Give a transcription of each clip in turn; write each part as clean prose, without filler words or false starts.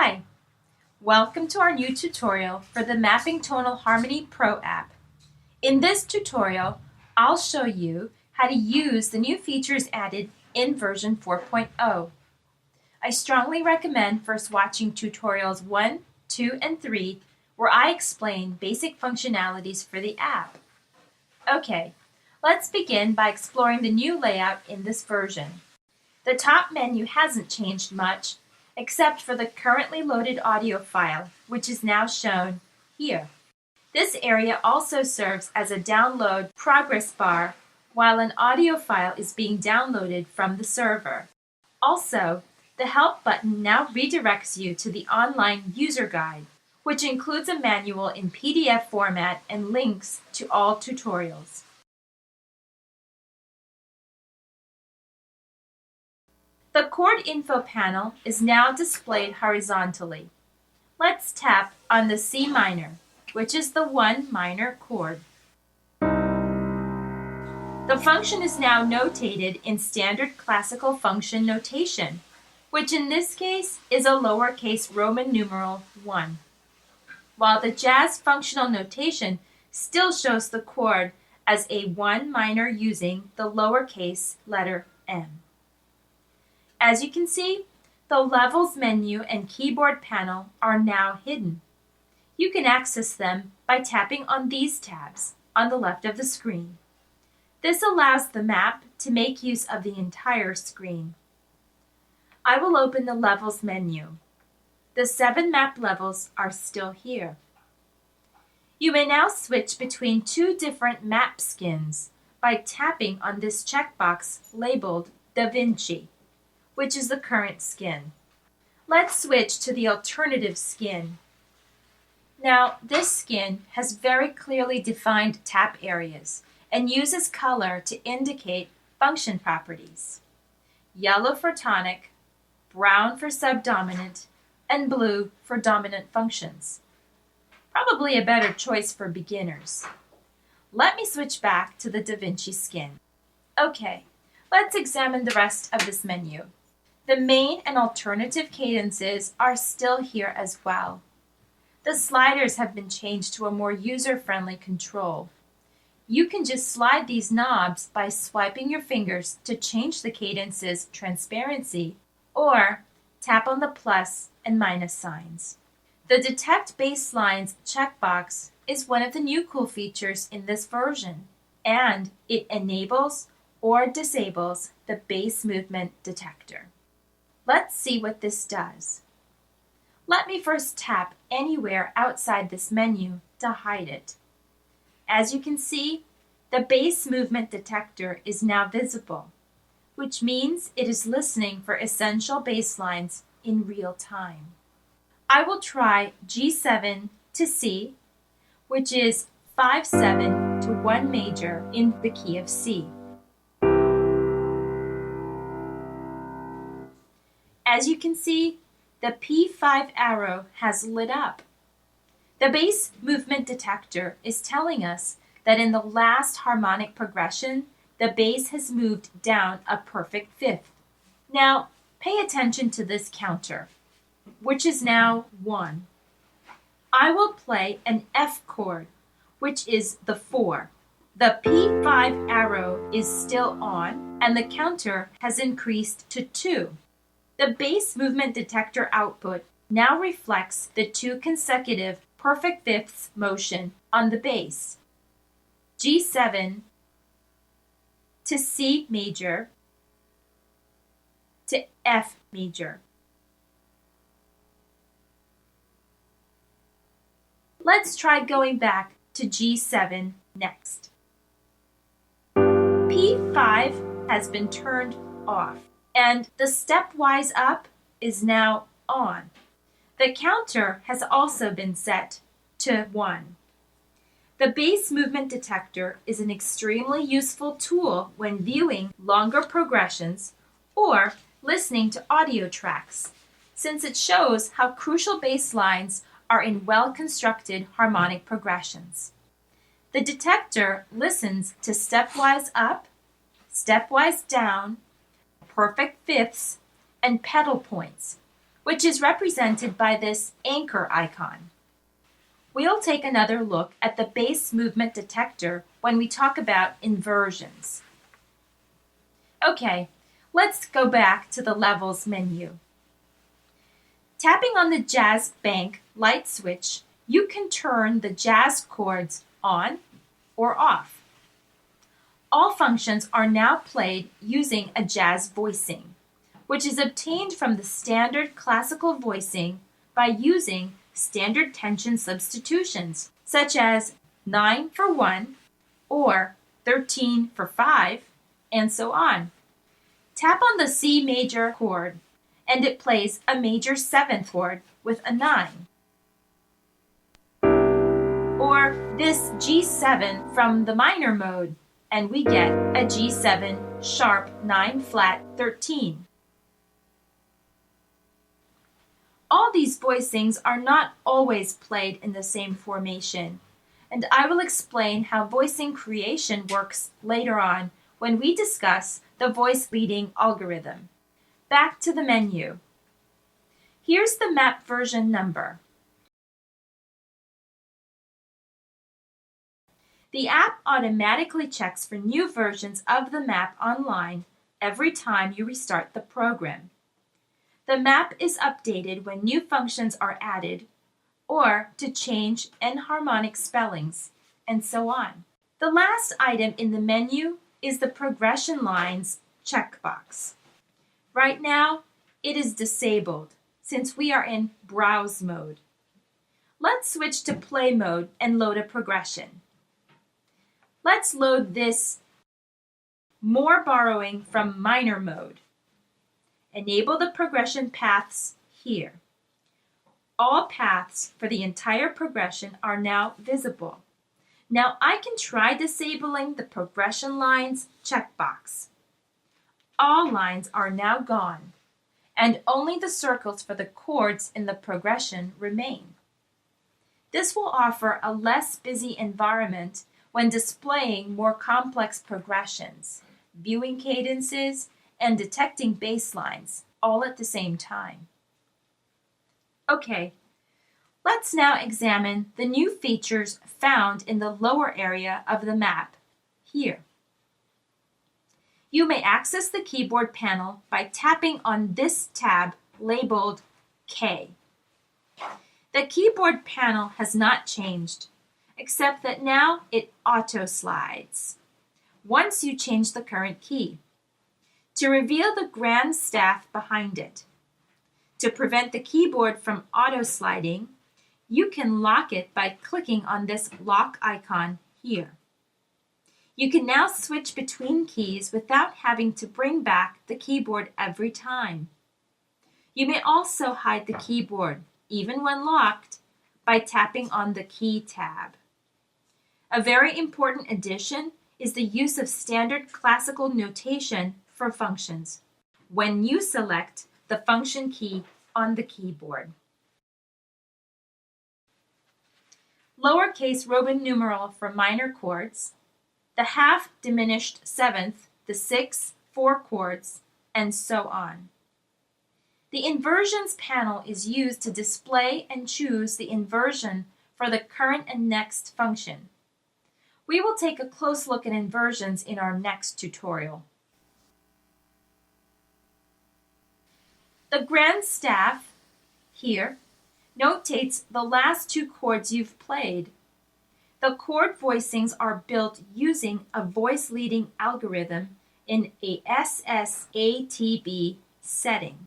Hi, welcome to our new tutorial for the Mapping Tonal Harmony Pro app. In this tutorial, I'll show you how to use the new features added in version 4.0. I strongly recommend first watching tutorials 1, 2, and 3 where I explain basic functionalities for the app. Okay, let's begin by exploring the new layout in this version. The top menu hasn't changed much, except for the currently loaded audio file, which is now shown here. This area also serves as a download progress bar while an audio file is being downloaded from the server. Also, the Help button now redirects you to the online user guide, which includes a manual in PDF format and links to all tutorials. The chord info panel is now displayed horizontally. Let's tap on the C minor, which is the 1 minor chord. The function is now notated in standard classical function notation, which in this case is a lowercase Roman numeral 1, while the jazz functional notation still shows the chord as a 1 minor using the lowercase letter m. As you can see, the Levels menu and keyboard panel are now hidden. You can access them by tapping on these tabs on the left of the screen. This allows the map to make use of the entire screen. I will open the Levels menu. The 7 map levels are still here. You may now switch between 2 different map skins by tapping on this checkbox labeled Da Vinci, which is the current skin. Let's switch to the alternative skin. Now, this skin has very clearly defined tap areas and uses color to indicate function properties. Yellow for tonic, brown for subdominant, and blue for dominant functions. Probably a better choice for beginners. Let me switch back to the Da Vinci skin. Okay, let's examine the rest of this menu. The main and alternative cadences are still here as well. The sliders have been changed to a more user-friendly control. You can just slide these knobs by swiping your fingers to change the cadence's transparency, or tap on the plus and minus signs. The Detect Bass Lines checkbox is one of the new cool features in this version, and it enables or disables the bass movement detector. Let's see what this does. Let me first tap anywhere outside this menu to hide it. As you can see, the bass movement detector is now visible, which means it is listening for essential bass lines in real time. I will try G7 to C, which is 5/7 to 1 major in the key of C. As you can see, the P5 arrow has lit up. The bass movement detector is telling us that in the last harmonic progression, the bass has moved down a perfect fifth. Now, pay attention to this counter, which is now 1. I will play an F chord, which is the 4. The P5 arrow is still on, and the counter has increased to 2. The bass movement detector output now reflects the 2 consecutive perfect fifths motion on the bass. G7 to C major to F major. Let's try going back to G7 next. P5 has been turned off, and the stepwise up is now on. The counter has also been set to 1. The bass movement detector is an extremely useful tool when viewing longer progressions or listening to audio tracks, since it shows how crucial bass lines are in well-constructed harmonic progressions. The detector listens to stepwise up, stepwise down, perfect fifths, and pedal points, which is represented by this anchor icon. We'll take another look at the bass movement detector when we talk about inversions. Okay, let's go back to the Levels menu. Tapping on the Jazz Bank light switch, you can turn the jazz chords on or off. All functions are now played using a jazz voicing, which is obtained from the standard classical voicing by using standard tension substitutions, such as 9 for 1 or 13 for 5, and so on. Tap on the C major chord, and it plays a major 7th chord with a 9. Or this G7 from the minor mode, and we get a G7 sharp 9 flat 13. All these voicings are not always played in the same formation, and I will explain how voicing creation works later on when we discuss the voice leading algorithm. Back to the menu. Here's the map version number. The app automatically checks for new versions of the map online every time you restart the program. The map is updated when new functions are added, or to change enharmonic spellings, and so on. The last item in the menu is the progression lines checkbox. Right now, it is disabled since we are in browse mode. Let's switch to play mode and load a progression. Let's load this more borrowing from minor mode. Enable the progression paths here. All paths for the entire progression are now visible. Now I can try disabling the progression lines checkbox. All lines are now gone, and only the circles for the chords in the progression remain. This will offer a less busy environment when displaying more complex progressions, viewing cadences, and detecting bass lines all at the same time. Okay, let's now examine the new features found in the lower area of the map, here. You may access the keyboard panel by tapping on this tab labeled K. The keyboard panel has not changed, except that now it auto-slides once you change the current key, to reveal the grand staff behind it. To prevent the keyboard from auto-sliding, you can lock it by clicking on this lock icon here. You can now switch between keys without having to bring back the keyboard every time. You may also hide the keyboard, even when locked, by tapping on the Key tab. A very important addition is the use of standard classical notation for functions when you select the function key on the keyboard. Lowercase Roman numeral for minor chords, the half diminished 7th, the 6, 4 chords, and so on. The inversions panel is used to display and choose the inversion for the current and next function. We will take a close look at inversions in our next tutorial. The grand staff, here, notates the last 2 chords you've played. The chord voicings are built using a voice leading algorithm in a SSATB setting.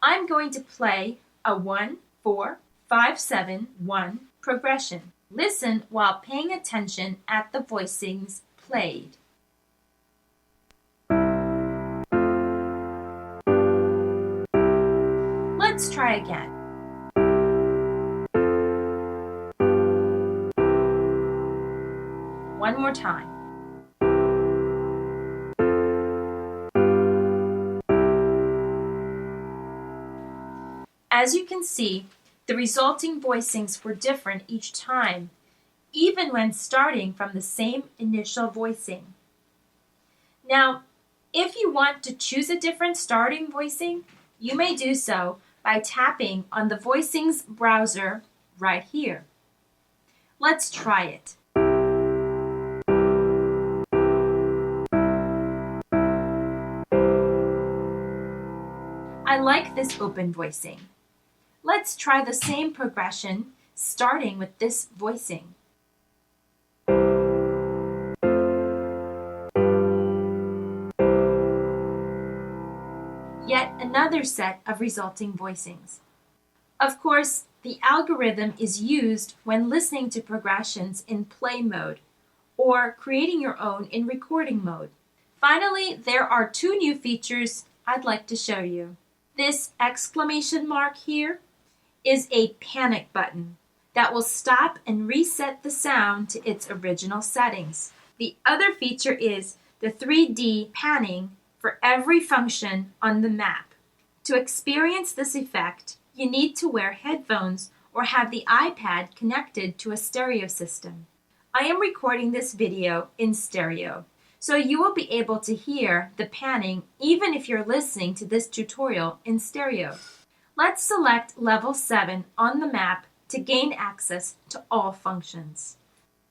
I'm going to play a 1, 4, 5, 7, 1 progression. Listen while paying attention at the voicings played. Let's try again. One more time. As you can see, the resulting voicings were different each time, even when starting from the same initial voicing. Now, if you want to choose a different starting voicing, you may do so by tapping on the Voicings browser right here. Let's try it. I like this open voicing. Let's try the same progression, starting with this voicing. Yet another set of resulting voicings. Of course, the algorithm is used when listening to progressions in play mode or creating your own in recording mode. Finally, there are two new features I'd like to show you. This exclamation mark here is a panic button that will stop and reset the sound to its original settings. The other feature is the 3D panning for every function on the map. To experience this effect, you need to wear headphones or have the iPad connected to a stereo system. I am recording this video in stereo, so you will be able to hear the panning even if you're listening to this tutorial in stereo. Let's select level 7 on the map to gain access to all functions.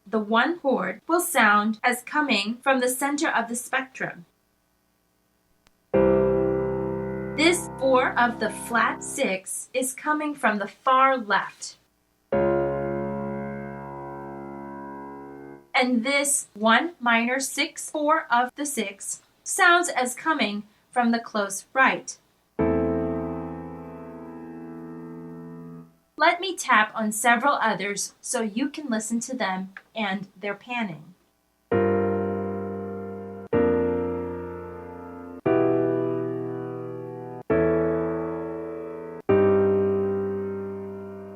The one chord will sound as coming from the center of the spectrum. This 4 of the flat 6 is coming from the far left. And this 1 minor 6, 4 of the 6 sounds as coming from the close right. Let me tap on several others so you can listen to them and their panning.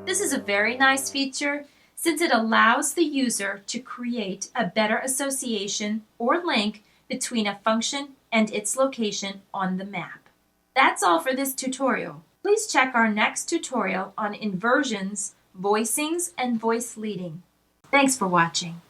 This is a very nice feature since it allows the user to create a better association or link between a function and its location on the map. That's all for this tutorial. Please check our next tutorial on inversions, voicings, and voice leading. Thanks for watching.